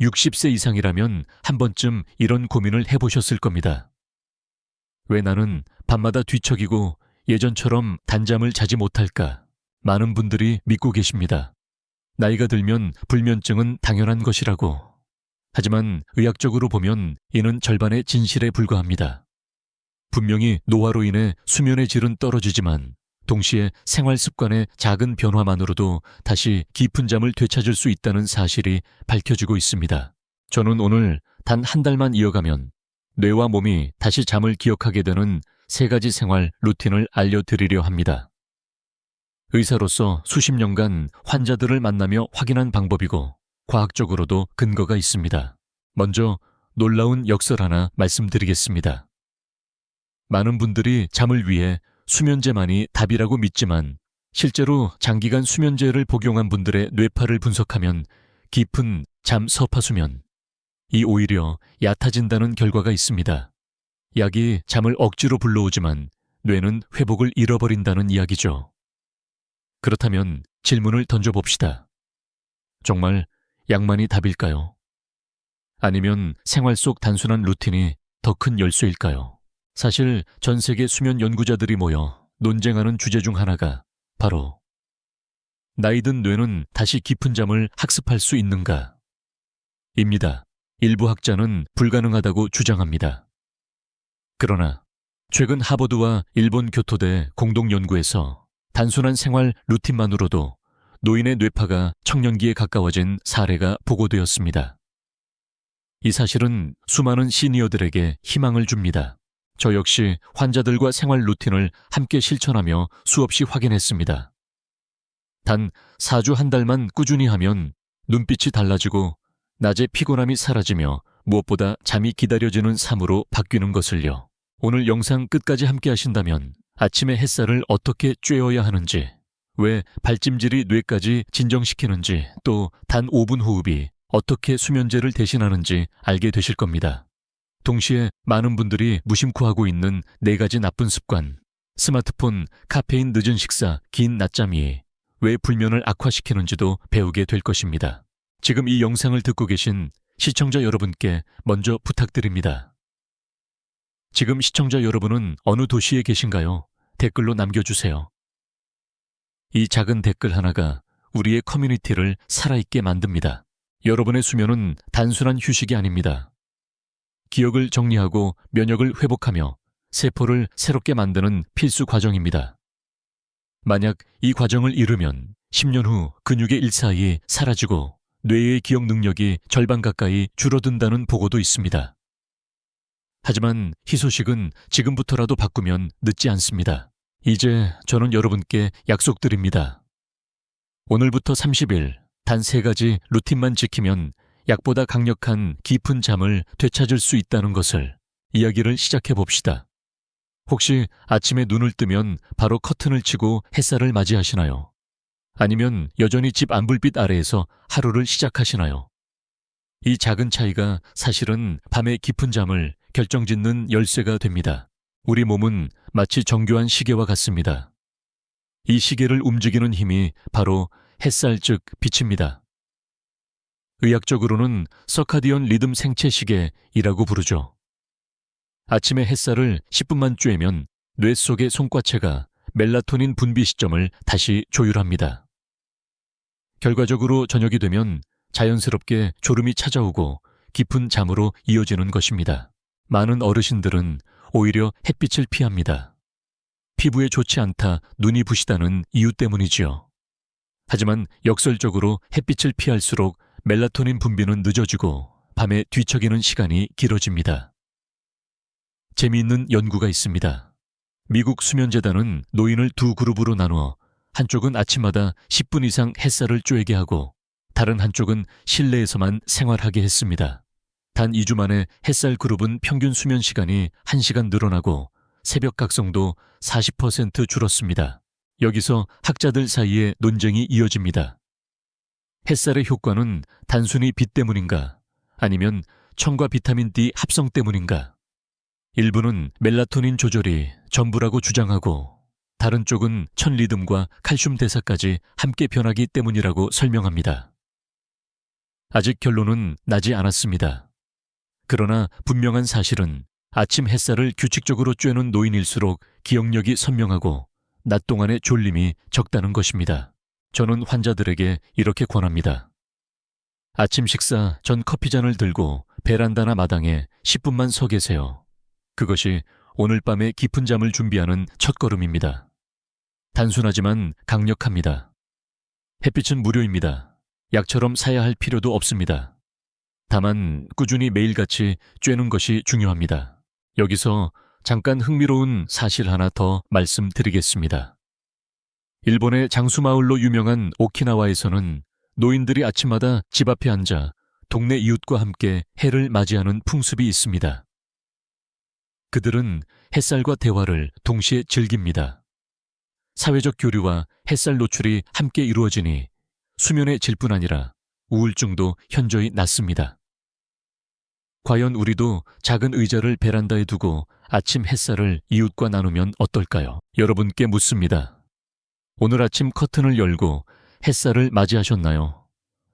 60세 이상이라면 한 번쯤 이런 고민을 해보셨을 겁니다. 왜 나는 밤마다 뒤척이고 예전처럼 단잠을 자지 못할까? 많은 분들이 믿고 계십니다. 나이가 들면 불면증은 당연한 것이라고. 하지만 의학적으로 보면 이는 절반의 진실에 불과합니다. 분명히 노화로 인해 수면의 질은 떨어지지만 동시에 생활 습관의 작은 변화만으로도 다시 깊은 잠을 되찾을 수 있다는 사실이 밝혀지고 있습니다. 저는 오늘 단 한 달만 이어가면 뇌와 몸이 다시 잠을 기억하게 되는 3가지 생활 루틴을 알려드리려 합니다. 의사로서 수십 년간 환자들을 만나며 확인한 방법이고 과학적으로도 근거가 있습니다. 먼저 놀라운 역설 하나 말씀드리겠습니다. 많은 분들이 잠을 위해 수면제만이 답이라고 믿지만 실제로 장기간 수면제를 복용한 분들의 뇌파를 분석하면 깊은 잠 서파수면, 이 오히려 얕아진다는 결과가 있습니다. 약이 잠을 억지로 불러오지만 뇌는 회복을 잃어버린다는 이야기죠. 그렇다면 질문을 던져봅시다. 정말 약만이 답일까요? 아니면 생활 속 단순한 루틴이 더 큰 열쇠일까요? 사실 전 세계 수면 연구자들이 모여 논쟁하는 주제 중 하나가 바로 나이든 뇌는 다시 깊은 잠을 학습할 수 있는가? 입니다. 일부 학자는 불가능하다고 주장합니다. 그러나 최근 하버드와 일본 교토대 공동 연구에서 단순한 생활 루틴만으로도 노인의 뇌파가 청년기에 가까워진 사례가 보고되었습니다. 이 사실은 수많은 시니어들에게 희망을 줍니다. 저 역시 환자들과 생활 루틴을 함께 실천하며 수없이 확인했습니다. 단 4주 한 달만 꾸준히 하면 눈빛이 달라지고 낮에 피곤함이 사라지며 무엇보다 잠이 기다려지는 삶으로 바뀌는 것을요. 오늘 영상 끝까지 함께 하신다면 아침에 햇살을 어떻게 쬐어야 하는지, 왜 발찜질이 뇌까지 진정시키는지, 또 단 5분 호흡이 어떻게 수면제를 대신하는지 알게 되실 겁니다. 동시에 많은 분들이 무심코 하고 있는 4가지 나쁜 습관, 스마트폰, 카페인 늦은 식사, 긴 낮잠이 왜 불면을 악화시키는지도 배우게 될 것입니다. 지금 이 영상을 듣고 계신 시청자 여러분께 먼저 부탁드립니다. 지금 시청자 여러분은 어느 도시에 계신가요? 댓글로 남겨주세요. 이 작은 댓글 하나가 우리의 커뮤니티를 살아있게 만듭니다. 여러분의 수면은 단순한 휴식이 아닙니다. 기억을 정리하고 면역을 회복하며 세포를 새롭게 만드는 필수 과정입니다. 만약 이 과정을 잃으면 10년 후 근육의 일사이 사라지고 뇌의 기억 능력이 절반 가까이 줄어든다는 보고도 있습니다. 하지만 희소식은 지금부터라도 바꾸면 늦지 않습니다. 이제 저는 여러분께 약속드립니다. 오늘부터 30일 단 3가지 루틴만 지키면 약보다 강력한 깊은 잠을 되찾을 수 있다는 것을 이야기를 시작해 봅시다. 혹시 아침에 눈을 뜨면 바로 커튼을 치고 햇살을 맞이하시나요? 아니면 여전히 집 안불빛 아래에서 하루를 시작하시나요? 이 작은 차이가 사실은 밤의 깊은 잠을 결정짓는 열쇠가 됩니다. 우리 몸은 마치 정교한 시계와 같습니다. 이 시계를 움직이는 힘이 바로 햇살 즉 빛입니다. 의학적으로는 서카디언 리듬 생체 시계이라고 부르죠. 아침에 햇살을 10분만 쬐면 뇌 속의 송과체가 멜라토닌 분비 시점을 다시 조율합니다. 결과적으로 저녁이 되면 자연스럽게 졸음이 찾아오고 깊은 잠으로 이어지는 것입니다. 많은 어르신들은 오히려 햇빛을 피합니다. 피부에 좋지 않다, 눈이 부시다는 이유 때문이지요. 하지만 역설적으로 햇빛을 피할수록 멜라토닌 분비는 늦어지고 밤에 뒤척이는 시간이 길어집니다. 재미있는 연구가 있습니다. 미국 수면재단은 노인을 2그룹으로 나누어 한쪽은 아침마다 10분 이상 햇살을 쬐게 하고 다른 한쪽은 실내에서만 생활하게 했습니다. 단 2주 만에 햇살 그룹은 평균 수면 시간이 1시간 늘어나고 새벽 각성도 40% 줄었습니다. 여기서 학자들 사이에 논쟁이 이어집니다. 햇살의 효과는 단순히 빛 때문인가? 아니면 청과 비타민 D 합성 때문인가? 일부는 멜라토닌 조절이 전부라고 주장하고 다른 쪽은 천 리듬과 칼슘 대사까지 함께 변하기 때문이라고 설명합니다. 아직 결론은 나지 않았습니다. 그러나 분명한 사실은 아침 햇살을 규칙적으로 쬐는 노인일수록 기억력이 선명하고 낮 동안의 졸림이 적다는 것입니다. 저는 환자들에게 이렇게 권합니다. 아침 식사 전 커피잔을 들고 베란다나 마당에 10분만 서 계세요. 그것이 오늘 밤에 깊은 잠을 준비하는 첫걸음입니다. 단순하지만 강력합니다. 햇빛은 무료입니다. 약처럼 사야 할 필요도 없습니다. 다만 꾸준히 매일같이 쬐는 것이 중요합니다. 여기서 잠깐 흥미로운 사실 하나 더 말씀드리겠습니다. 일본의 장수마을로 유명한 오키나와에서는 노인들이 아침마다 집 앞에 앉아 동네 이웃과 함께 해를 맞이하는 풍습이 있습니다. 그들은 햇살과 대화를 동시에 즐깁니다. 사회적 교류와 햇살 노출이 함께 이루어지니 수면의 질뿐 아니라 우울증도 현저히 낮습니다. 과연 우리도 작은 의자를 베란다에 두고 아침 햇살을 이웃과 나누면 어떨까요? 여러분께 묻습니다. 오늘 아침 커튼을 열고 햇살을 맞이하셨나요?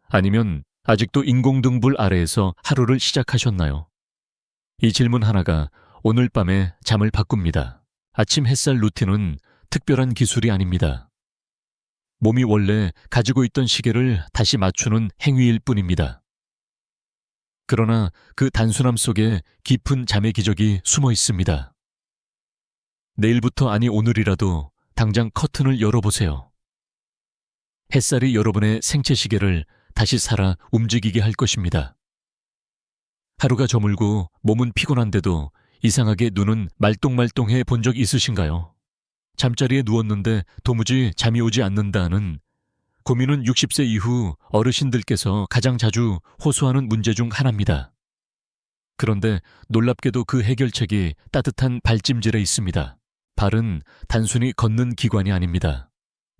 아니면 아직도 인공등불 아래에서 하루를 시작하셨나요? 이 질문 하나가 오늘 밤에 잠을 바꿉니다. 아침 햇살 루틴은 특별한 기술이 아닙니다. 몸이 원래 가지고 있던 시계를 다시 맞추는 행위일 뿐입니다. 그러나 그 단순함 속에 깊은 잠의 기적이 숨어 있습니다. 내일부터 아니 오늘이라도 당장 커튼을 열어보세요. 햇살이 여러분의 생체 시계를 다시 살아 움직이게 할 것입니다. 하루가 저물고 몸은 피곤한데도 이상하게 눈은 말똥말똥해 본 적 있으신가요? 잠자리에 누웠는데 도무지 잠이 오지 않는다는 고민은 60세 이후 어르신들께서 가장 자주 호소하는 문제 중 하나입니다. 그런데 놀랍게도 그 해결책이 따뜻한 발찜질에 있습니다. 발은 단순히 걷는 기관이 아닙니다.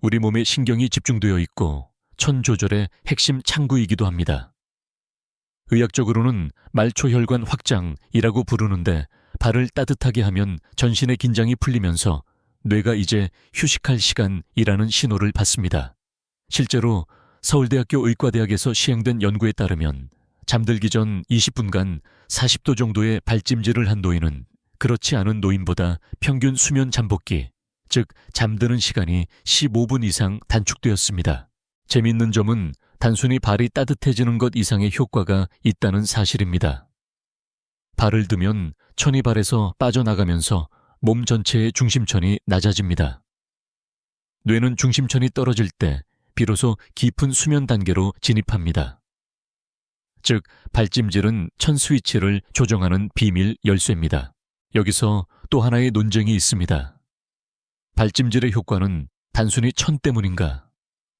우리 몸에 신경이 집중되어 있고 천 조절의 핵심 창구이기도 합니다. 의학적으로는 말초혈관 확장이라고 부르는데 발을 따뜻하게 하면 전신의 긴장이 풀리면서 뇌가 이제 휴식할 시간이라는 신호를 받습니다. 실제로 서울대학교 의과대학에서 시행된 연구에 따르면 잠들기 전 20분간 40도 정도의 발찜질을 한 노인은 그렇지 않은 노인보다 평균 수면 잠복기, 즉 잠드는 시간이 15분 이상 단축되었습니다. 재미있는 점은 단순히 발이 따뜻해지는 것 이상의 효과가 있다는 사실입니다. 발을 드면 천이 발에서 빠져나가면서 몸 전체의 중심천이 낮아집니다. 뇌는 중심천이 떨어질 때 비로소 깊은 수면 단계로 진입합니다. 즉, 발찜질은 천 스위치를 조정하는 비밀 열쇠입니다. 여기서 또 하나의 논쟁이 있습니다. 발찜질의 효과는 단순히 천 때문인가?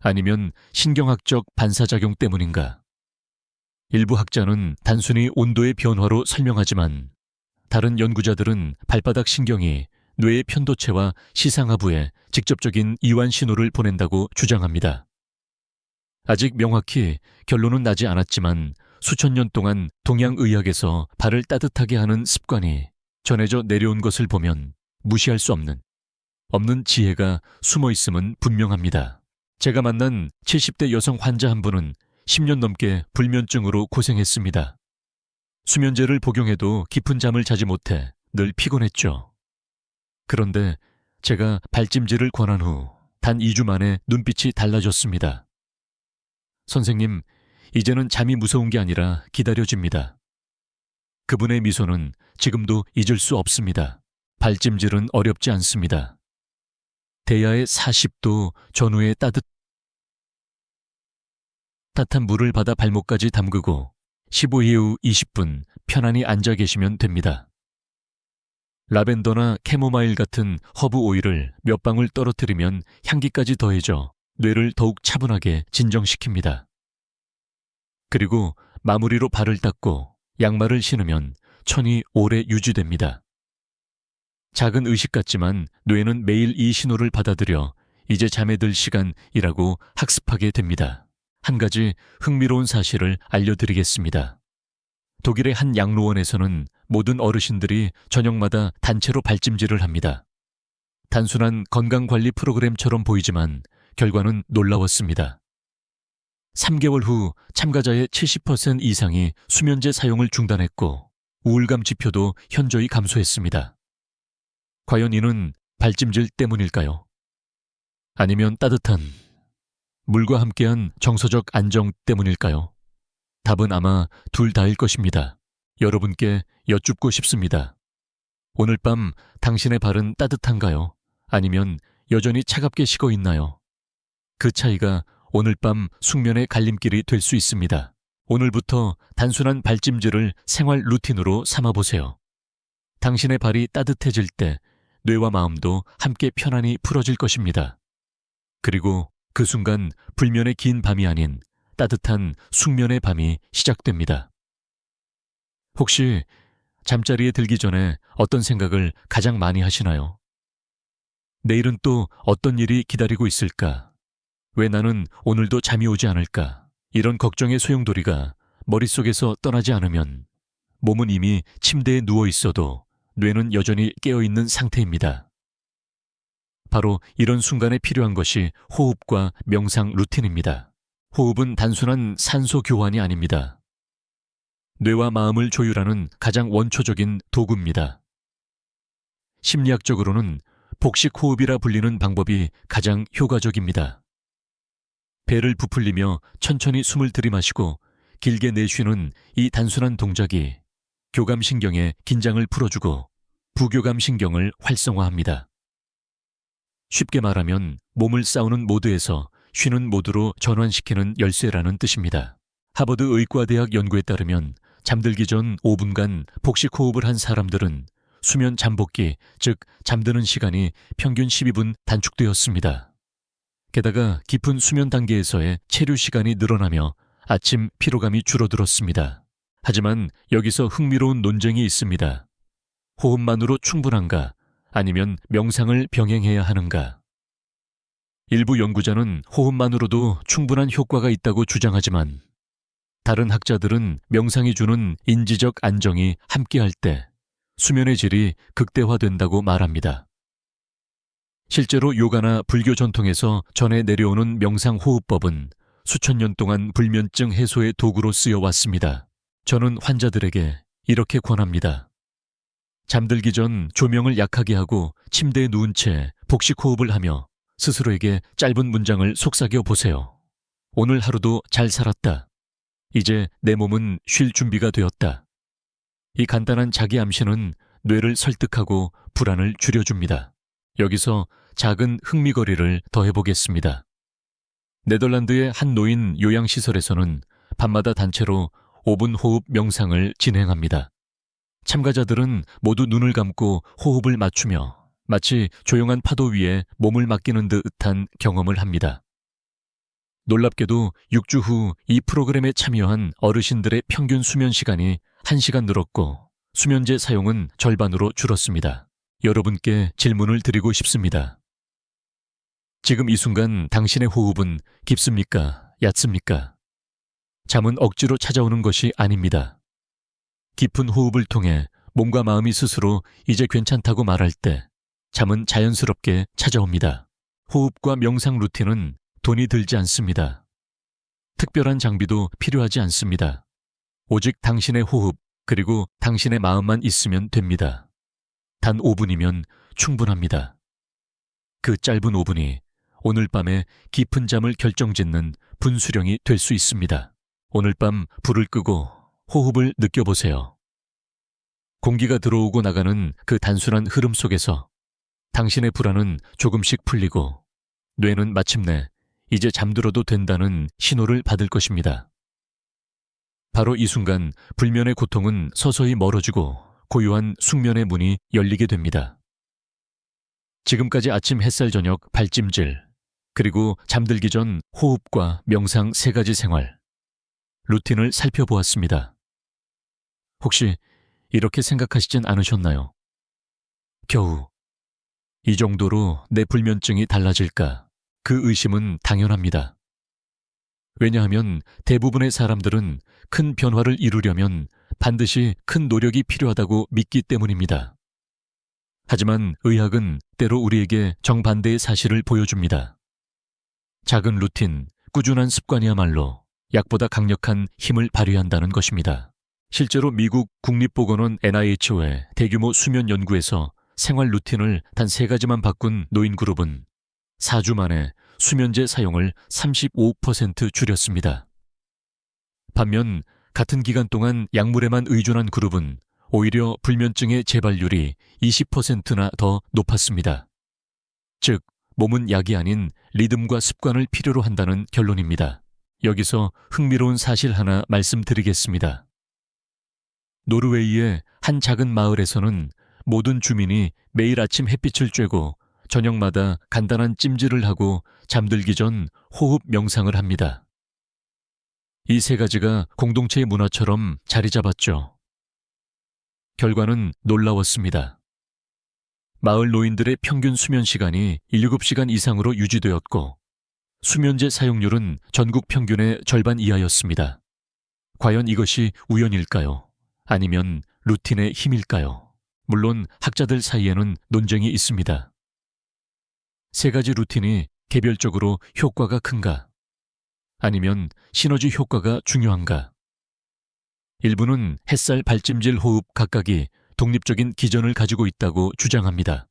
아니면 신경학적 반사작용 때문인가? 일부 학자는 단순히 온도의 변화로 설명하지만 다른 연구자들은 발바닥 신경이 뇌의 편도체와 시상하부에 직접적인 이완 신호를 보낸다고 주장합니다. 아직 명확히 결론은 나지 않았지만 수천 년 동안 동양의학에서 발을 따뜻하게 하는 습관이 전해져 내려온 것을 보면 무시할 수 없는 지혜가 숨어 있음은 분명합니다. 제가 만난 70대 여성 환자 한 분은 10년 넘게 불면증으로 고생했습니다. 수면제를 복용해도 깊은 잠을 자지 못해 늘 피곤했죠. 그런데 제가 발찜질을 권한 후 단 2주 만에 눈빛이 달라졌습니다. 선생님, 이제는 잠이 무서운 게 아니라 기다려집니다. 그분의 미소는 지금도 잊을 수 없습니다. 발찜질은 어렵지 않습니다. 대야의 40도 전후의 따뜻한 물을 받아 발목까지 담그고 15 이후 20분 편안히 앉아 계시면 됩니다. 라벤더나 캐모마일 같은 허브 오일을 몇 방울 떨어뜨리면 향기까지 더해져 뇌를 더욱 차분하게 진정시킵니다. 그리고 마무리로 발을 닦고 양말을 신으면 천이 오래 유지됩니다. 작은 의식 같지만 뇌는 매일 이 신호를 받아들여 이제 잠에 들 시간이라고 학습하게 됩니다. 한 가지 흥미로운 사실을 알려드리겠습니다. 독일의 한 양로원에서는 모든 어르신들이 저녁마다 단체로 발찜질을 합니다. 단순한 건강관리 프로그램처럼 보이지만 결과는 놀라웠습니다. 3개월 후 참가자의 70% 이상이 수면제 사용을 중단했고 우울감 지표도 현저히 감소했습니다. 과연 이는 발찜질 때문일까요? 아니면 따뜻한 물과 함께한 정서적 안정 때문일까요? 답은 아마 둘 다일 것입니다. 여러분께 여쭙고 싶습니다. 오늘 밤 당신의 발은 따뜻한가요? 아니면 여전히 차갑게 식어 있나요? 그 차이가 오늘 밤 숙면의 갈림길이 될 수 있습니다. 오늘부터 단순한 발찜질을 생활 루틴으로 삼아보세요. 당신의 발이 따뜻해질 때 뇌와 마음도 함께 편안히 풀어질 것입니다. 그리고 그 순간 불면의 긴 밤이 아닌 따뜻한 숙면의 밤이 시작됩니다. 혹시 잠자리에 들기 전에 어떤 생각을 가장 많이 하시나요? 내일은 또 어떤 일이 기다리고 있을까? 왜 나는 오늘도 잠이 오지 않을까? 이런 걱정의 소용돌이가 머릿속에서 떠나지 않으면 몸은 이미 침대에 누워 있어도 뇌는 여전히 깨어있는 상태입니다. 바로 이런 순간에 필요한 것이 호흡과 명상 루틴입니다. 호흡은 단순한 산소 교환이 아닙니다. 뇌와 마음을 조율하는 가장 원초적인 도구입니다. 심리학적으로는 복식 호흡이라 불리는 방법이 가장 효과적입니다. 배를 부풀리며 천천히 숨을 들이마시고 길게 내쉬는 이 단순한 동작이 교감신경의 긴장을 풀어주고 부교감신경을 활성화합니다. 쉽게 말하면 몸을 싸우는 모드에서 쉬는 모드로 전환시키는 열쇠라는 뜻입니다. 하버드 의과대학 연구에 따르면 잠들기 전 5분간 복식 호흡을 한 사람들은 수면 잠복기, 즉 잠드는 시간이 평균 12분 단축되었습니다. 게다가 깊은 수면 단계에서의 체류 시간이 늘어나며 아침 피로감이 줄어들었습니다. 하지만 여기서 흥미로운 논쟁이 있습니다. 호흡만으로 충분한가? 아니면 명상을 병행해야 하는가? 일부 연구자는 호흡만으로도 충분한 효과가 있다고 주장하지만 다른 학자들은 명상이 주는 인지적 안정이 함께할 때 수면의 질이 극대화된다고 말합니다. 실제로 요가나 불교 전통에서 전해 내려오는 명상 호흡법은 수천 년 동안 불면증 해소의 도구로 쓰여왔습니다. 저는 환자들에게 이렇게 권합니다. 잠들기 전 조명을 약하게 하고 침대에 누운 채 복식 호흡을 하며 스스로에게 짧은 문장을 속삭여 보세요. 오늘 하루도 잘 살았다. 이제 내 몸은 쉴 준비가 되었다. 이 간단한 자기 암시는 뇌를 설득하고 불안을 줄여줍니다. 여기서 작은 흥미거리를 더해보겠습니다. 네덜란드의 한 노인 요양시설에서는 밤마다 단체로 5분 호흡 명상을 진행합니다. 참가자들은 모두 눈을 감고 호흡을 맞추며 마치 조용한 파도 위에 몸을 맡기는 듯한 경험을 합니다. 놀랍게도 6주 후 이 프로그램에 참여한 어르신들의 평균 수면 시간이 1시간 늘었고 수면제 사용은 절반으로 줄었습니다. 여러분께 질문을 드리고 싶습니다. 지금 이 순간 당신의 호흡은 깊습니까? 얕습니까? 잠은 억지로 찾아오는 것이 아닙니다. 깊은 호흡을 통해 몸과 마음이 스스로 이제 괜찮다고 말할 때 잠은 자연스럽게 찾아옵니다. 호흡과 명상 루틴은 돈이 들지 않습니다. 특별한 장비도 필요하지 않습니다. 오직 당신의 호흡 그리고 당신의 마음만 있으면 됩니다. 단 5분이면 충분합니다. 그 짧은 5분이 오늘 밤의 깊은 잠을 결정짓는 분수령이 될 수 있습니다. 오늘 밤 불을 끄고 호흡을 느껴보세요. 공기가 들어오고 나가는 그 단순한 흐름 속에서 당신의 불안은 조금씩 풀리고 뇌는 마침내 이제 잠들어도 된다는 신호를 받을 것입니다. 바로 이 순간 불면의 고통은 서서히 멀어지고 고요한 숙면의 문이 열리게 됩니다. 지금까지 아침 햇살 저녁 발찜질, 그리고 잠들기 전 호흡과 명상 3가지 생활, 루틴을 살펴보았습니다. 혹시 이렇게 생각하시진 않으셨나요? 겨우 이 정도로 내 불면증이 달라질까? 그 의심은 당연합니다. 왜냐하면 대부분의 사람들은 큰 변화를 이루려면 반드시 큰 노력이 필요하다고 믿기 때문입니다. 하지만 의학은 때로 우리에게 정반대의 사실을 보여줍니다. 작은 루틴, 꾸준한 습관이야말로 약보다 강력한 힘을 발휘한다는 것입니다. 실제로 미국 국립보건원 NIH 외 대규모 수면 연구에서 생활 루틴을 단 3가지만 바꾼 노인 그룹은 4주 만에 수면제 사용을 35% 줄였습니다. 반면 같은 기간 동안 약물에만 의존한 그룹은 오히려 불면증의 재발률이 20%나 더 높았습니다. 즉, 몸은 약이 아닌 리듬과 습관을 필요로 한다는 결론입니다. 여기서 흥미로운 사실 하나 말씀드리겠습니다. 노르웨이의 한 작은 마을에서는 모든 주민이 매일 아침 햇빛을 쬐고 저녁마다 간단한 찜질을 하고 잠들기 전 호흡 명상을 합니다. 이 3가지가 공동체의 문화처럼 자리 잡았죠. 결과는 놀라웠습니다. 마을 노인들의 평균 수면 시간이 7시간 이상으로 유지되었고 수면제 사용률은 전국 평균의 절반 이하였습니다. 과연 이것이 우연일까요? 아니면 루틴의 힘일까요? 물론 학자들 사이에는 논쟁이 있습니다. 3가지 루틴이 개별적으로 효과가 큰가? 아니면 시너지 효과가 중요한가? 일부는 햇살 발찜질 호흡 각각이 독립적인 기전을 가지고 있다고 주장합니다.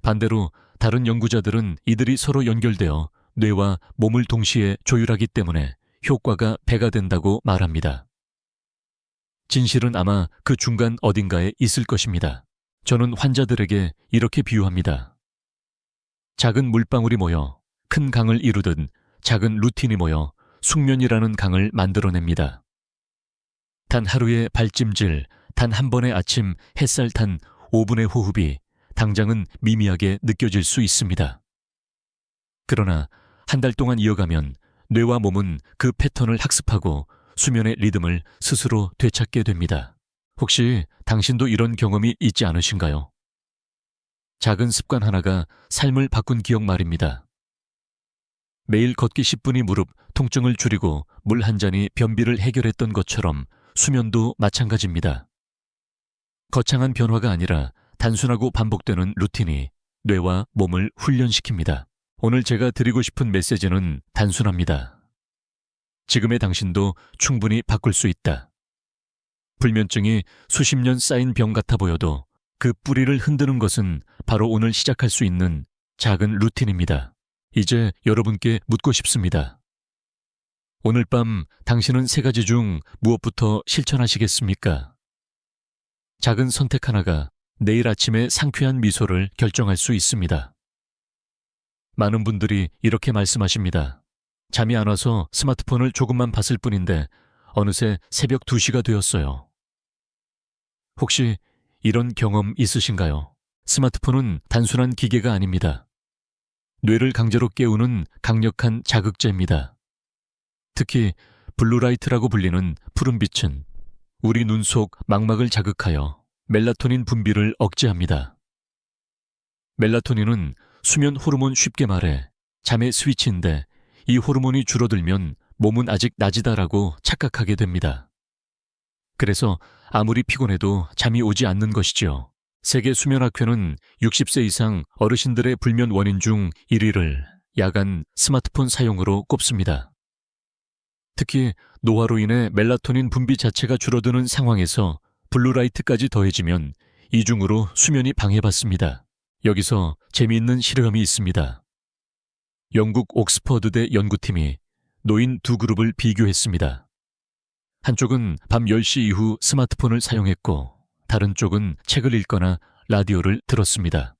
반대로 다른 연구자들은 이들이 서로 연결되어 뇌와 몸을 동시에 조율하기 때문에 효과가 배가 된다고 말합니다. 진실은 아마 그 중간 어딘가에 있을 것입니다. 저는 환자들에게 이렇게 비유합니다. 작은 물방울이 모여 큰 강을 이루듯 작은 루틴이 모여 숙면이라는 강을 만들어냅니다. 단 하루의 발찜질, 단 한 번의 아침 햇살 탄 5분의 호흡이 당장은 미미하게 느껴질 수 있습니다. 그러나 한 달 동안 이어가면 뇌와 몸은 그 패턴을 학습하고 수면의 리듬을 스스로 되찾게 됩니다. 혹시 당신도 이런 경험이 있지 않으신가요? 작은 습관 하나가 삶을 바꾼 기억 말입니다. 매일 걷기 10분이 무릎 통증을 줄이고 물 한 잔이 변비를 해결했던 것처럼 수면도 마찬가지입니다. 거창한 변화가 아니라 단순하고 반복되는 루틴이 뇌와 몸을 훈련시킵니다. 오늘 제가 드리고 싶은 메시지는 단순합니다. 지금의 당신도 충분히 바꿀 수 있다. 불면증이 수십 년 쌓인 병 같아 보여도 그 뿌리를 흔드는 것은 바로 오늘 시작할 수 있는 작은 루틴입니다. 이제 여러분께 묻고 싶습니다. 오늘 밤 당신은 3가지 중 무엇부터 실천하시겠습니까? 작은 선택 하나가 내일 아침의 상쾌한 미소를 결정할 수 있습니다. 많은 분들이 이렇게 말씀하십니다. 잠이 안 와서 스마트폰을 조금만 봤을 뿐인데 어느새 새벽 2시가 되었어요. 혹시 이런 경험 있으신가요? 스마트폰은 단순한 기계가 아닙니다. 뇌를 강제로 깨우는 강력한 자극제입니다. 특히 블루라이트라고 불리는 푸른빛은 우리 눈 속 망막을 자극하여 멜라토닌 분비를 억제합니다. 멜라토닌은 수면 호르몬, 쉽게 말해 잠의 스위치인데 이 호르몬이 줄어들면 몸은 아직 낮이다라고 착각하게 됩니다. 그래서 아무리 피곤해도 잠이 오지 않는 것이죠. 세계 수면학회는 60세 이상 어르신들의 불면 원인 중 1위를 야간 스마트폰 사용으로 꼽습니다. 특히 노화로 인해 멜라토닌 분비 자체가 줄어드는 상황에서 블루라이트까지 더해지면 이중으로 수면이 방해받습니다. 여기서 재미있는 실험이 있습니다. 영국 옥스퍼드대 연구팀이 노인 2그룹을 비교했습니다. 한쪽은 밤 10시 이후 스마트폰을 사용했고 다른 쪽은 책을 읽거나 라디오를 들었습니다.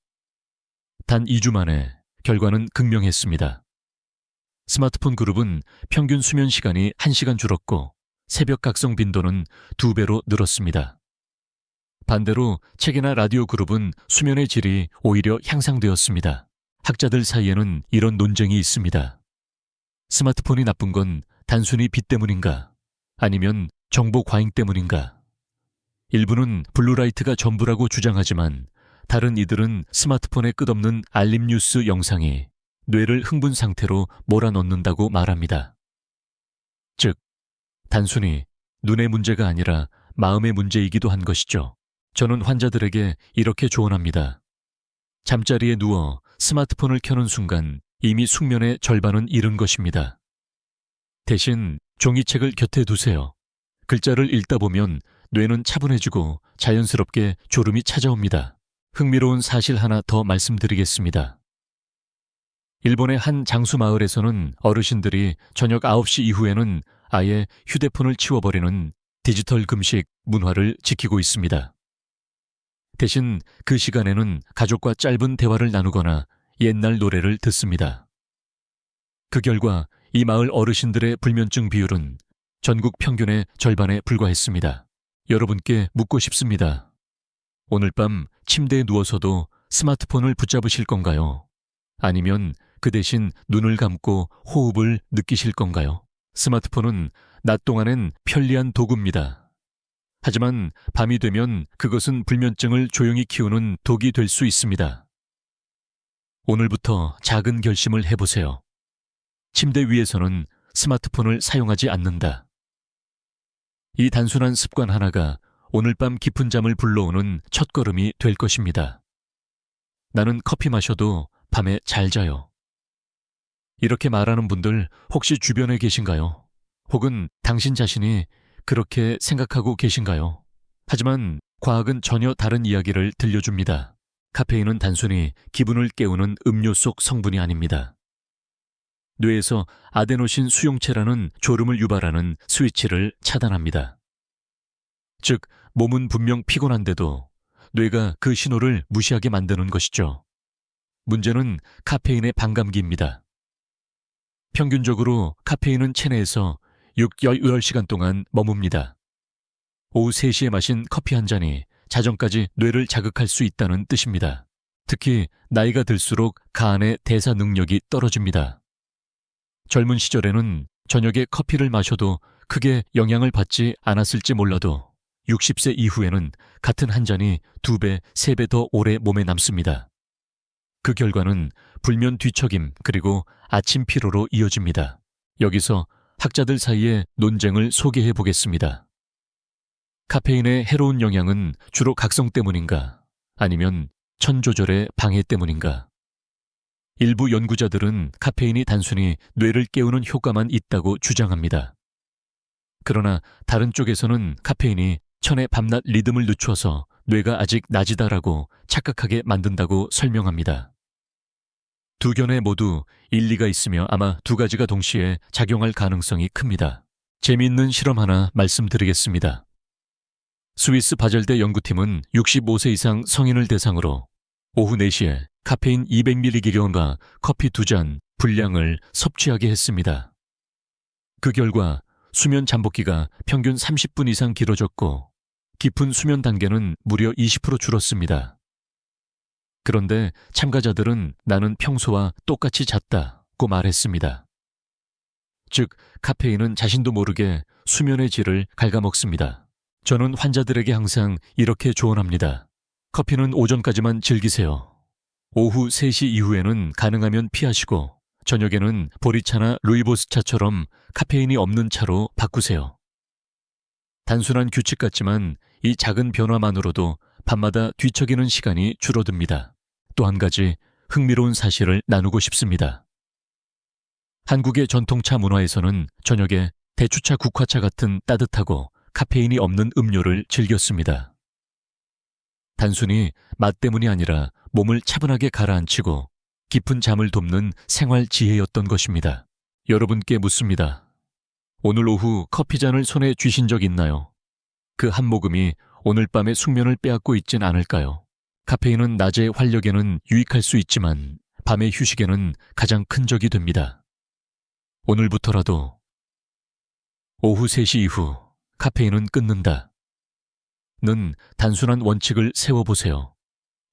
단 2주 만에 결과는 극명했습니다. 스마트폰 그룹은 평균 수면 시간이 1시간 줄었고 새벽 각성 빈도는 2배로 늘었습니다. 반대로 책이나 라디오 그룹은 수면의 질이 오히려 향상되었습니다. 학자들 사이에는 이런 논쟁이 있습니다. 스마트폰이 나쁜 건 단순히 빛 때문인가? 아니면 정보 과잉 때문인가? 일부는 블루라이트가 전부라고 주장하지만 다른 이들은 스마트폰의 끝없는 알림 뉴스 영상이 뇌를 흥분 상태로 몰아넣는다고 말합니다. 즉, 단순히 눈의 문제가 아니라 마음의 문제이기도 한 것이죠. 저는 환자들에게 이렇게 조언합니다. 잠자리에 누워 스마트폰을 켜는 순간 이미 숙면의 절반은 잃은 것입니다. 대신 종이책을 곁에 두세요. 글자를 읽다 보면 뇌는 차분해지고 자연스럽게 졸음이 찾아옵니다. 흥미로운 사실 하나 더 말씀드리겠습니다. 일본의 한 장수 마을에서는 어르신들이 저녁 9시 이후에는 아예 휴대폰을 치워버리는 디지털 금식 문화를 지키고 있습니다. 대신 그 시간에는 가족과 짧은 대화를 나누거나 옛날 노래를 듣습니다. 그 결과 이 마을 어르신들의 불면증 비율은 전국 평균의 절반에 불과했습니다. 여러분께 묻고 싶습니다. 오늘 밤 침대에 누워서도 스마트폰을 붙잡으실 건가요? 아니면 그 대신 눈을 감고 호흡을 느끼실 건가요? 스마트폰은 낮 동안엔 편리한 도구입니다. 하지만 밤이 되면 그것은 불면증을 조용히 키우는 독이 될 수 있습니다. 오늘부터 작은 결심을 해보세요. 침대 위에서는 스마트폰을 사용하지 않는다. 이 단순한 습관 하나가 오늘 밤 깊은 잠을 불러오는 첫걸음이 될 것입니다. 나는 커피 마셔도 밤에 잘 자요. 이렇게 말하는 분들 혹시 주변에 계신가요? 혹은 당신 자신이 그렇게 생각하고 계신가요? 하지만 과학은 전혀 다른 이야기를 들려줍니다. 카페인은 단순히 기분을 깨우는 음료 속 성분이 아닙니다. 뇌에서 아데노신 수용체라는 졸음을 유발하는 스위치를 차단합니다. 즉, 몸은 분명 피곤한데도 뇌가 그 신호를 무시하게 만드는 것이죠. 문제는 카페인의 반감기입니다. 평균적으로 카페인은 체내에서 6-10시간 동안 머뭅니다. 오후 3시에 마신 커피 한 잔이 자정까지 뇌를 자극할 수 있다는 뜻입니다. 특히 나이가 들수록 간의 대사 능력이 떨어집니다. 젊은 시절에는 저녁에 커피를 마셔도 크게 영향을 받지 않았을지 몰라도 60세 이후에는 같은 한 잔이 2배, 3배 더 오래 몸에 남습니다. 그 결과는 불면 뒤척임 그리고 아침 피로로 이어집니다. 여기서 학자들 사이에 논쟁을 소개해 보겠습니다. 카페인의 해로운 영향은 주로 각성 때문인가? 아니면 천 조절의 방해 때문인가? 일부 연구자들은 카페인이 단순히 뇌를 깨우는 효과만 있다고 주장합니다. 그러나 다른 쪽에서는 카페인이 천의 밤낮 리듬을 늦춰서 뇌가 아직 낮이다라고 착각하게 만든다고 설명합니다. 두 견해 모두 일리가 있으며 아마 두 가지가 동시에 작용할 가능성이 큽니다. 재미있는 실험 하나 말씀드리겠습니다. 스위스 바젤대 연구팀은 65세 이상 성인을 대상으로 오후 4시에 카페인 200mg과 커피 2잔 분량을 섭취하게 했습니다. 그 결과 수면 잠복기가 평균 30분 이상 길어졌고 깊은 수면 단계는 무려 20% 줄었습니다. 그런데 참가자들은 나는 평소와 똑같이 잤다고 말했습니다. 즉, 카페인은 자신도 모르게 수면의 질을 갉아먹습니다. 저는 환자들에게 항상 이렇게 조언합니다. 커피는 오전까지만 즐기세요. 오후 3시 이후에는 가능하면 피하시고 저녁에는 보리차나 루이보스 차처럼 카페인이 없는 차로 바꾸세요. 단순한 규칙 같지만 이 작은 변화만으로도 밤마다 뒤척이는 시간이 줄어듭니다. 또 한 가지 흥미로운 사실을 나누고 싶습니다. 한국의 전통차 문화에서는 저녁에 대추차, 국화차 같은 따뜻하고 카페인이 없는 음료를 즐겼습니다. 단순히 맛 때문이 아니라 몸을 차분하게 가라앉히고 깊은 잠을 돕는 생활 지혜였던 것입니다. 여러분께 묻습니다. 오늘 오후 커피잔을 손에 쥐신 적 있나요? 그 한 모금이 오늘 밤의 숙면을 빼앗고 있진 않을까요? 카페인은 낮의 활력에는 유익할 수 있지만 밤의 휴식에는 가장 큰 적이 됩니다. 오늘부터라도 오후 3시 이후 카페인은 끊는다. 는 단순한 원칙을 세워보세요.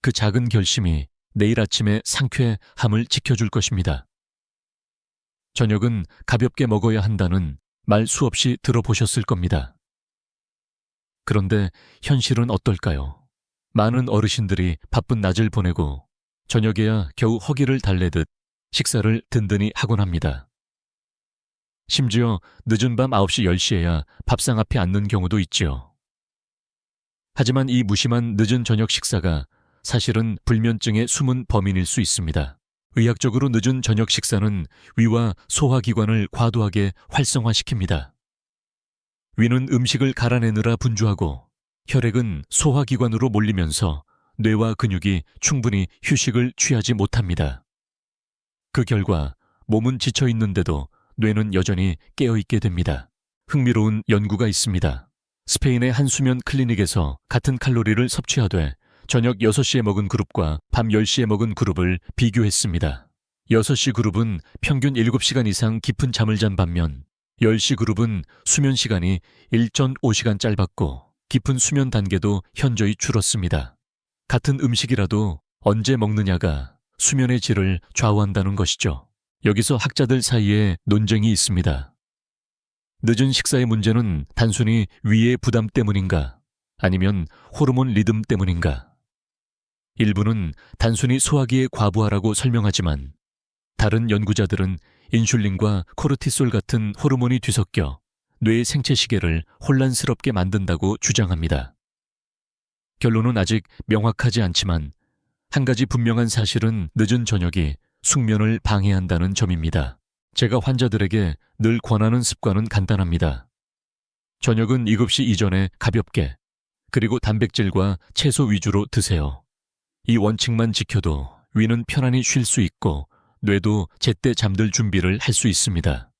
그 작은 결심이 내일 아침의 상쾌함을 지켜줄 것입니다. 저녁은 가볍게 먹어야 한다는 말 수없이 들어보셨을 겁니다. 그런데 현실은 어떨까요? 많은 어르신들이 바쁜 낮을 보내고 저녁에야 겨우 허기를 달래듯 식사를 든든히 하곤 합니다. 심지어 늦은 밤 9시 10시에야 밥상 앞에 앉는 경우도 있지요. 하지만 이 무심한 늦은 저녁 식사가 사실은 불면증의 숨은 범인일 수 있습니다. 의학적으로 늦은 저녁 식사는 위와 소화기관을 과도하게 활성화시킵니다. 위는 음식을 갈아내느라 분주하고 혈액은 소화기관으로 몰리면서 뇌와 근육이 충분히 휴식을 취하지 못합니다. 그 결과 몸은 지쳐 있는데도 뇌는 여전히 깨어있게 됩니다. 흥미로운 연구가 있습니다. 스페인의 한 수면 클리닉에서 같은 칼로리를 섭취하되 저녁 6시에 먹은 그룹과 밤 10시에 먹은 그룹을 비교했습니다. 6시 그룹은 평균 7시간 이상 깊은 잠을 잔 반면 10시 그룹은 수면 시간이 1.5시간 짧았고 깊은 수면 단계도 현저히 줄었습니다. 같은 음식이라도 언제 먹느냐가 수면의 질을 좌우한다는 것이죠. 여기서 학자들 사이에 논쟁이 있습니다. 늦은 식사의 문제는 단순히 위의 부담 때문인가? 아니면 호르몬 리듬 때문인가? 일부는 단순히 소화기의 과부하라고 설명하지만 다른 연구자들은 인슐린과 코르티솔 같은 호르몬이 뒤섞여 뇌의 생체 시계를 혼란스럽게 만든다고 주장합니다. 결론은 아직 명확하지 않지만 한 가지 분명한 사실은 늦은 저녁이 숙면을 방해한다는 점입니다. 제가 환자들에게 늘 권하는 습관은 간단합니다. 저녁은 7시 이전에 가볍게, 그리고 단백질과 채소 위주로 드세요. 이 원칙만 지켜도 위는 편안히 쉴 수 있고 뇌도 제때 잠들 준비를 할 수 있습니다.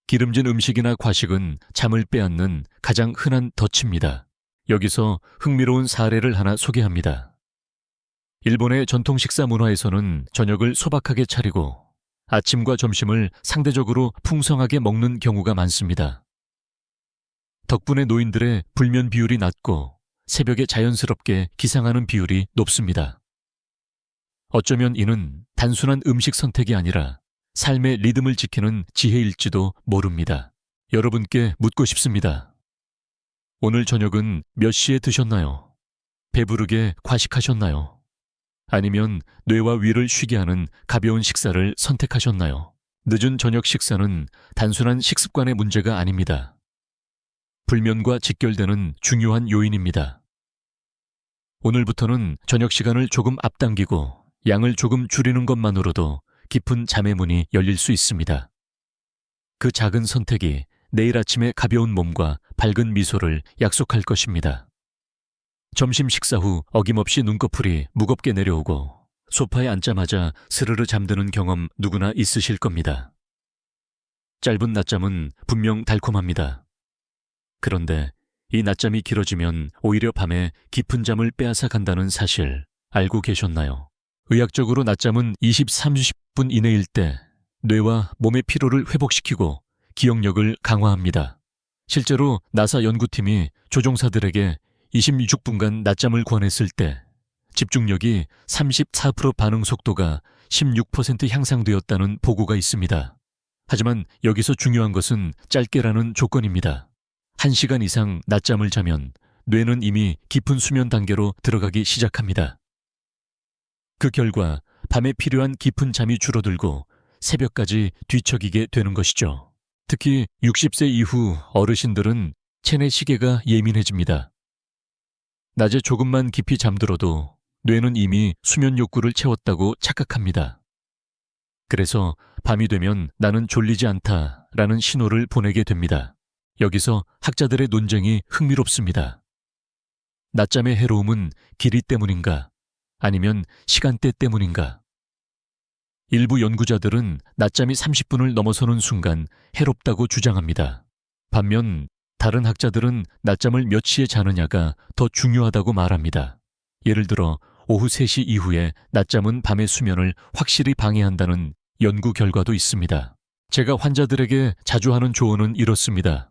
기름진 음식이나 과식은 잠을 빼앗는 가장 흔한 덫입니다. 여기서 흥미로운 사례를 하나 소개합니다. 일본의 전통 식사 문화에서는 저녁을 소박하게 차리고 아침과 점심을 상대적으로 풍성하게 먹는 경우가 많습니다. 덕분에 노인들의 불면 비율이 낮고 새벽에 자연스럽게 기상하는 비율이 높습니다. 어쩌면 이는 단순한 음식 선택이 아니라 삶의 리듬을 지키는 지혜일지도 모릅니다. 여러분께 묻고 싶습니다. 오늘 저녁은 몇 시에 드셨나요? 배부르게 과식하셨나요? 아니면 뇌와 위를 쉬게 하는 가벼운 식사를 선택하셨나요? 늦은 저녁 식사는 단순한 식습관의 문제가 아닙니다. 불면과 직결되는 중요한 요인입니다. 오늘부터는 저녁 시간을 조금 앞당기고 양을 조금 줄이는 것만으로도 깊은 잠의 문이 열릴 수 있습니다. 그 작은 선택이 내일 아침의 가벼운 몸과 밝은 미소를 약속할 것입니다. 점심 식사 후 어김없이 눈꺼풀이 무겁게 내려오고 소파에 앉자마자 스르르 잠드는 경험 누구나 있으실 겁니다. 짧은 낮잠은 분명 달콤합니다. 그런데 이 낮잠이 길어지면 오히려 밤에 깊은 잠을 빼앗아 간다는 사실 알고 계셨나요? 의학적으로 낮잠은 20-30분 이내일 때 뇌와 몸의 피로를 회복시키고 기억력을 강화합니다. 실제로 나사 연구팀이 조종사들에게 26분간 낮잠을 권했을 때 집중력이 34% 반응 속도가 16% 향상되었다는 보고가 있습니다. 하지만 여기서 중요한 것은 짧게라는 조건입니다. 1시간 이상 낮잠을 자면 뇌는 이미 깊은 수면 단계로 들어가기 시작합니다. 그 결과 밤에 필요한 깊은 잠이 줄어들고 새벽까지 뒤척이게 되는 것이죠. 특히 60세 이후 어르신들은 체내 시계가 예민해집니다. 낮에 조금만 깊이 잠들어도 뇌는 이미 수면 욕구를 채웠다고 착각합니다. 그래서 밤이 되면 나는 졸리지 않다라는 신호를 보내게 됩니다. 여기서 학자들의 논쟁이 흥미롭습니다. 낮잠의 해로움은 길이 때문인가? 아니면 시간대 때문인가? 일부 연구자들은 낮잠이 30분을 넘어서는 순간 해롭다고 주장합니다. 반면 다른 학자들은 낮잠을 몇 시에 자느냐가 더 중요하다고 말합니다. 예를 들어 오후 3시 이후에 낮잠은 밤의 수면을 확실히 방해한다는 연구 결과도 있습니다. 제가 환자들에게 자주 하는 조언은 이렇습니다.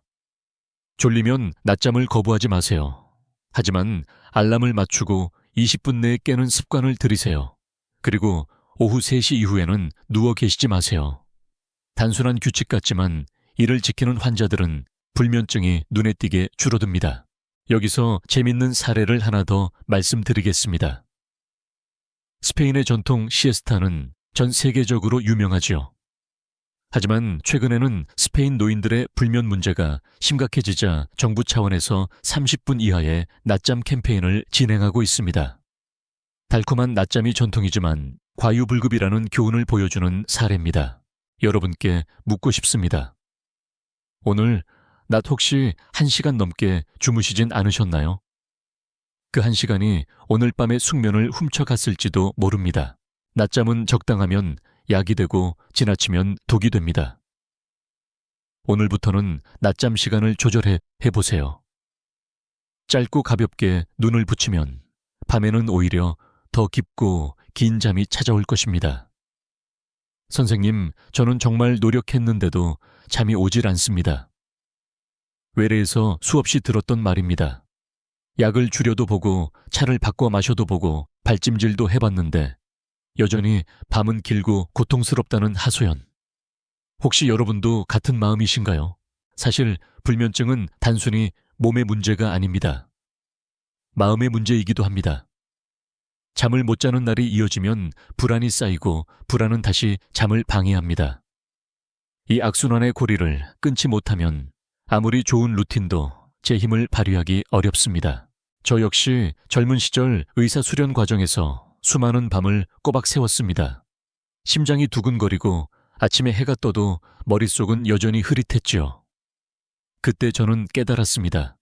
졸리면 낮잠을 거부하지 마세요. 하지만 알람을 맞추고 20분 내에 깨는 습관을 들이세요. 그리고 오후 3시 이후에는 누워 계시지 마세요. 단순한 규칙 같지만 이를 지키는 환자들은 불면증이 눈에 띄게 줄어듭니다. 여기서 재밌는 사례를 하나 더 말씀드리겠습니다. 스페인의 전통 시에스타는 전 세계적으로 유명하지요. 하지만 최근에는 스페인 노인들의 불면 문제가 심각해지자 정부 차원에서 30분 이하의 낮잠 캠페인을 진행하고 있습니다. 달콤한 낮잠이 전통이지만 과유불급이라는 교훈을 보여주는 사례입니다. 여러분께 묻고 싶습니다. 오늘 낮 혹시 1시간 넘게 주무시진 않으셨나요? 그 1시간이 오늘 밤의 숙면을 훔쳐갔을지도 모릅니다. 낮잠은 적당하면 약이 되고 지나치면 독이 됩니다. 오늘부터는 낮잠 시간을 조절해 보세요. 짧고 가볍게 눈을 붙이면 밤에는 오히려 더 깊고 긴 잠이 찾아올 것입니다. 선생님, 저는 정말 노력했는데도 잠이 오질 않습니다. 외래에서 수없이 들었던 말입니다. 약을 줄여도 보고 차를 바꿔 마셔도 보고 발찜질도 해봤는데 여전히 밤은 길고 고통스럽다는 하소연. 혹시 여러분도 같은 마음이신가요? 사실 불면증은 단순히 몸의 문제가 아닙니다. 마음의 문제이기도 합니다. 잠을 못 자는 날이 이어지면 불안이 쌓이고 불안은 다시 잠을 방해합니다. 이 악순환의 고리를 끊지 못하면 아무리 좋은 루틴도 제 힘을 발휘하기 어렵습니다. 저 역시 젊은 시절 의사 수련 과정에서 수많은 밤을 꼬박 새웠습니다. 심장이 두근거리고 아침에 해가 떠도 머릿속은 여전히 흐릿했지요. 그때 저는 깨달았습니다.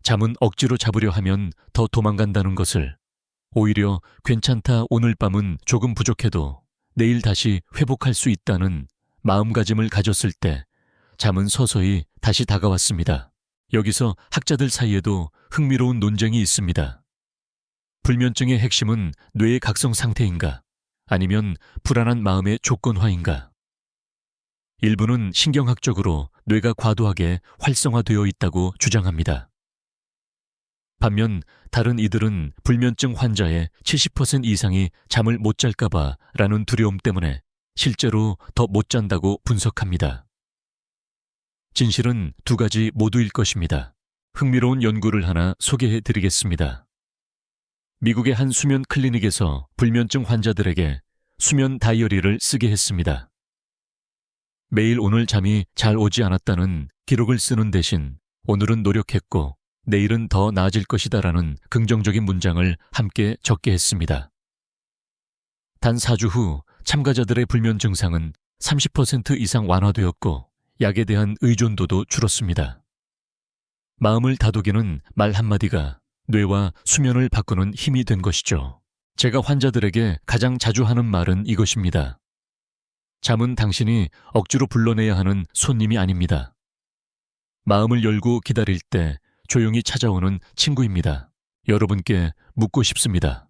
잠은 억지로 잡으려 하면 더 도망간다는 것을. 오히려 괜찮다, 오늘 밤은 조금 부족해도 내일 다시 회복할 수 있다는 마음가짐을 가졌을 때 잠은 서서히 다시 다가왔습니다. 여기서 학자들 사이에도 흥미로운 논쟁이 있습니다. 불면증의 핵심은 뇌의 각성 상태인가? 아니면 불안한 마음의 조건화인가? 일부는 신경학적으로 뇌가 과도하게 활성화되어 있다고 주장합니다. 반면 다른 이들은 불면증 환자의 70% 이상이 잠을 못 잘까봐 라는 두려움 때문에 실제로 더 못 잔다고 분석합니다. 진실은 두 가지 모두일 것입니다. 흥미로운 연구를 하나 소개해 드리겠습니다. 미국의 한 수면 클리닉에서 불면증 환자들에게 수면 다이어리를 쓰게 했습니다. 매일 오늘 잠이 잘 오지 않았다는 기록을 쓰는 대신 오늘은 노력했고 내일은 더 나아질 것이다라는 긍정적인 문장을 함께 적게 했습니다. 단 4주 후 참가자들의 불면 증상은 30% 이상 완화되었고 약에 대한 의존도도 줄었습니다. 마음을 다독이는 말 한마디가 뇌와 수면을 바꾸는 힘이 된 것이죠. 제가 환자들에게 가장 자주 하는 말은 이것입니다. 잠은 당신이 억지로 불러내야 하는 손님이 아닙니다. 마음을 열고 기다릴 때 조용히 찾아오는 친구입니다. 여러분께 묻고 싶습니다.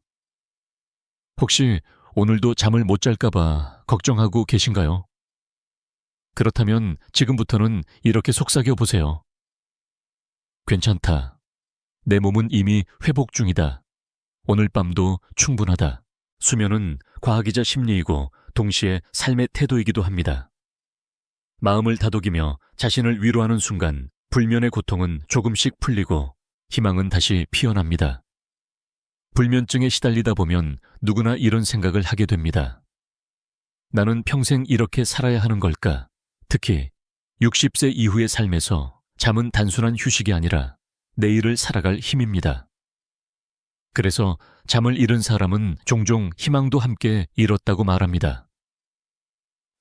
혹시 오늘도 잠을 못 잘까봐 걱정하고 계신가요? 그렇다면 지금부터는 이렇게 속삭여 보세요. 괜찮다. 내 몸은 이미 회복 중이다. 오늘 밤도 충분하다. 수면은 과학이자 심리이고 동시에 삶의 태도이기도 합니다. 마음을 다독이며 자신을 위로하는 순간 불면의 고통은 조금씩 풀리고 희망은 다시 피어납니다. 불면증에 시달리다 보면 누구나 이런 생각을 하게 됩니다. 나는 평생 이렇게 살아야 하는 걸까? 특히 60세 이후의 삶에서 잠은 단순한 휴식이 아니라 내일을 살아갈 힘입니다. 그래서 잠을 잃은 사람은 종종 희망도 함께 잃었다고 말합니다.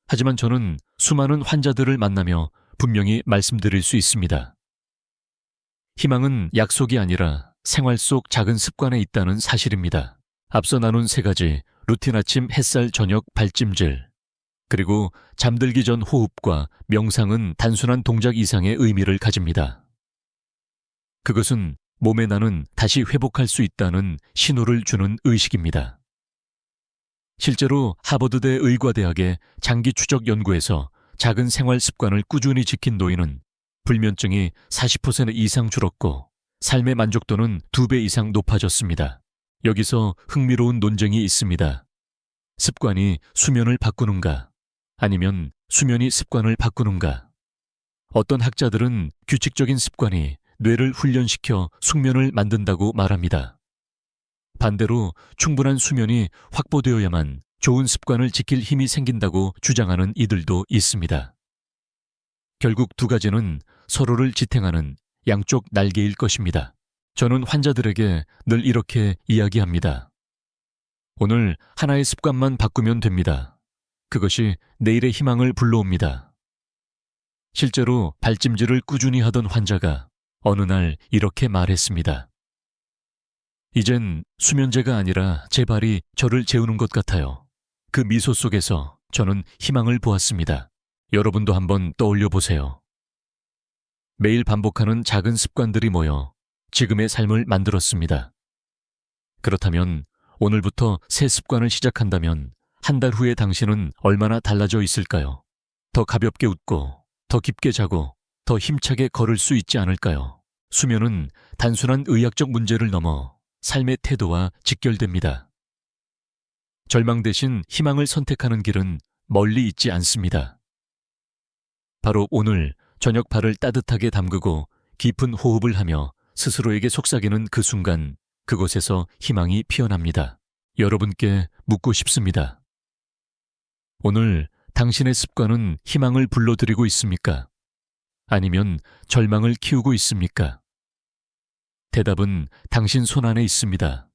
하지만 저는 수많은 환자들을 만나며 분명히 말씀드릴 수 있습니다. 희망은 약속이 아니라 생활 속 작은 습관에 있다는 사실입니다. 앞서 나눈 3가지 루틴 아침 햇살 저녁 발찜질 그리고 잠들기 전 호흡과 명상은 단순한 동작 이상의 의미를 가집니다. 그것은 몸에 나는 다시 회복할 수 있다는 신호를 주는 의식입니다. 실제로 하버드대 의과대학의 장기 추적 연구에서 작은 생활 습관을 꾸준히 지킨 노인은 불면증이 40% 이상 줄었고 삶의 만족도는 2배 이상 높아졌습니다. 여기서 흥미로운 논쟁이 있습니다. 습관이 수면을 바꾸는가? 아니면 수면이 습관을 바꾸는가? 어떤 학자들은 규칙적인 습관이 뇌를 훈련시켜 숙면을 만든다고 말합니다. 반대로 충분한 수면이 확보되어야만 좋은 습관을 지킬 힘이 생긴다고 주장하는 이들도 있습니다. 결국 2가지는 서로를 지탱하는 양쪽 날개일 것입니다. 저는 환자들에게 늘 이렇게 이야기합니다. 오늘 하나의 습관만 바꾸면 됩니다. 그것이 내일의 희망을 불러옵니다. 실제로 발찜질을 꾸준히 하던 환자가 어느 날 이렇게 말했습니다. 이젠 수면제가 아니라 제 발이 저를 재우는 것 같아요. 그 미소 속에서 저는 희망을 보았습니다. 여러분도 한번 떠올려 보세요. 매일 반복하는 작은 습관들이 모여 지금의 삶을 만들었습니다. 그렇다면 오늘부터 새 습관을 시작한다면 한 달 후에 당신은 얼마나 달라져 있을까요? 더 가볍게 웃고, 더 깊게 자고, 더 힘차게 걸을 수 있지 않을까요? 수면은 단순한 의학적 문제를 넘어 삶의 태도와 직결됩니다. 절망 대신 희망을 선택하는 길은 멀리 있지 않습니다. 바로 오늘 저녁 발을 따뜻하게 담그고 깊은 호흡을 하며 스스로에게 속삭이는 그 순간 그곳에서 희망이 피어납니다. 여러분께 묻고 싶습니다. 오늘 당신의 습관은 희망을 불러들이고 있습니까? 아니면 절망을 키우고 있습니까? 대답은 당신 손 안에 있습니다.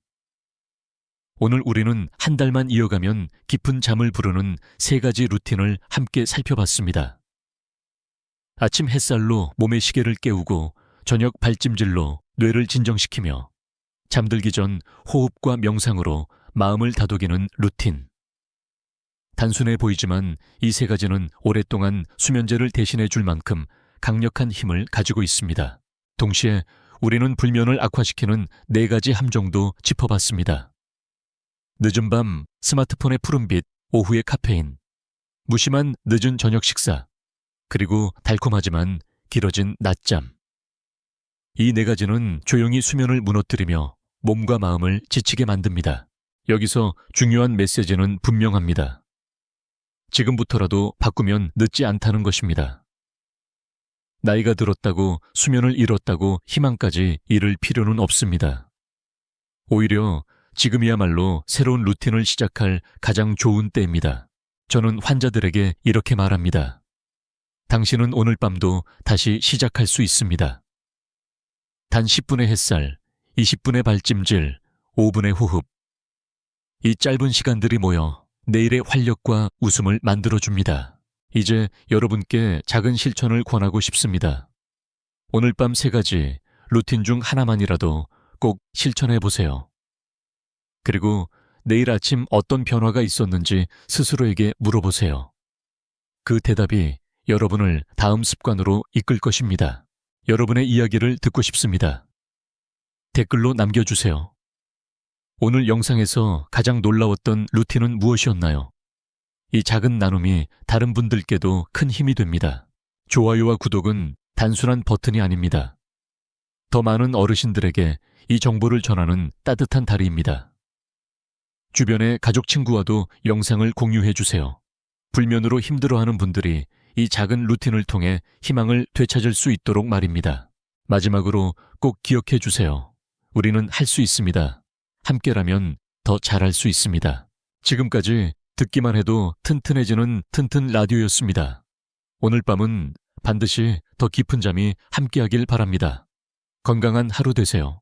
오늘 우리는 한 달만 이어가면 깊은 잠을 부르는 3가지 루틴을 함께 살펴봤습니다. 아침 햇살로 몸의 시계를 깨우고 저녁 발찜질로 뇌를 진정시키며 잠들기 전 호흡과 명상으로 마음을 다독이는 루틴. 단순해 보이지만 이 3가지는 오랫동안 수면제를 대신해 줄 만큼 강력한 힘을 가지고 있습니다. 동시에 우리는 불면을 악화시키는 4가지 함정도 짚어봤습니다. 늦은 밤 스마트폰의 푸른빛, 오후의 카페인, 무심한 늦은 저녁 식사, 그리고 달콤하지만 길어진 낮잠. 이 4가지는 조용히 수면을 무너뜨리며 몸과 마음을 지치게 만듭니다. 여기서 중요한 메시지는 분명합니다. 지금부터라도 바꾸면 늦지 않다는 것입니다. 나이가 들었다고 수면을 잃었다고 희망까지 잃을 필요는 없습니다. 오히려 지금이야말로 새로운 루틴을 시작할 가장 좋은 때입니다. 저는 환자들에게 이렇게 말합니다. 당신은 오늘 밤도 다시 시작할 수 있습니다. 단 10분의 햇살, 20분의 발찜질, 5분의 호흡. 이 짧은 시간들이 모여 내일의 활력과 웃음을 만들어줍니다. 이제 여러분께 작은 실천을 권하고 싶습니다. 오늘 밤 3가지 루틴 중 하나만이라도 꼭 실천해보세요. 그리고 내일 아침 어떤 변화가 있었는지 스스로에게 물어보세요. 그 대답이 여러분을 다음 습관으로 이끌 것입니다. 여러분의 이야기를 듣고 싶습니다. 댓글로 남겨주세요. 오늘 영상에서 가장 놀라웠던 루틴은 무엇이었나요? 이 작은 나눔이 다른 분들께도 큰 힘이 됩니다. 좋아요와 구독은 단순한 버튼이 아닙니다. 더 많은 어르신들에게 이 정보를 전하는 따뜻한 다리입니다. 주변의 가족 친구와도 영상을 공유해 주세요. 불면으로 힘들어하는 분들이 이 작은 루틴을 통해 희망을 되찾을 수 있도록 말입니다. 마지막으로 꼭 기억해 주세요. 우리는 할 수 있습니다. 함께라면 더 잘할 수 있습니다. 지금까지 듣기만 해도 튼튼해지는 튼튼 라디오였습니다. 오늘 밤은 반드시 더 깊은 잠이 함께하길 바랍니다. 건강한 하루 되세요.